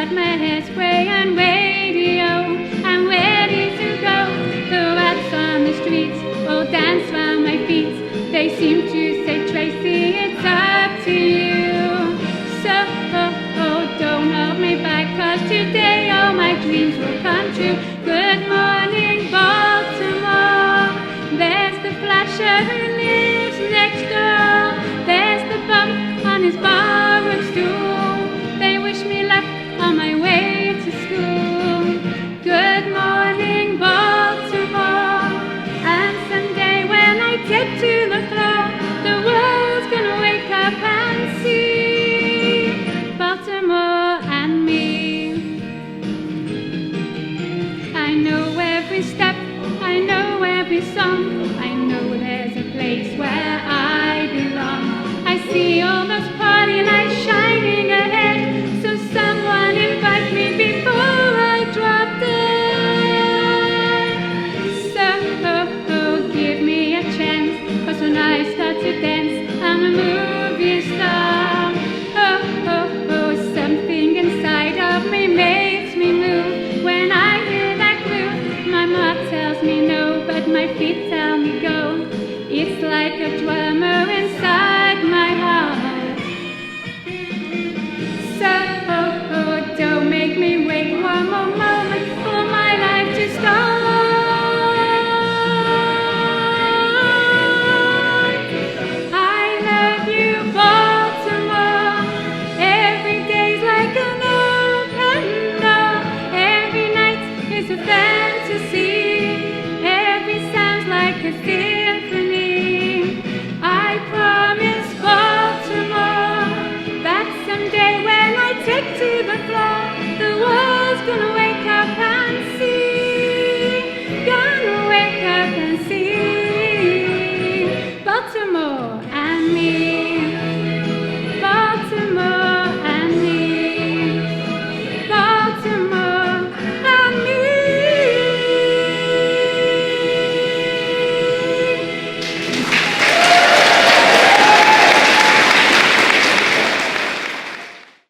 but my hair's grey and radio. I'm ready to go. The rats on the streets all dance round my feet. They seem to say, Tracy, it's up to you. So, don't hold me back, 'cause today all my dreams will come true. Good morning, Baltimore. There's the flasher who lives next door. There's the bum on his borrowed stool. They wish me luck on my way to school. Good morning, Baltimore. And someday when I get to the floor, the world's gonna wake up and see Baltimore and me. I know every step, I know every song, I know there's a place where I belong. I see all those party lights shining ahead, so someone invite me before I drop dead. So give me a chance, 'cause when I start to dance, I'm a movie star. Something inside of me makes me move. When I hear that groove, my heart tells me no, but my feet tell me go. It's like a drum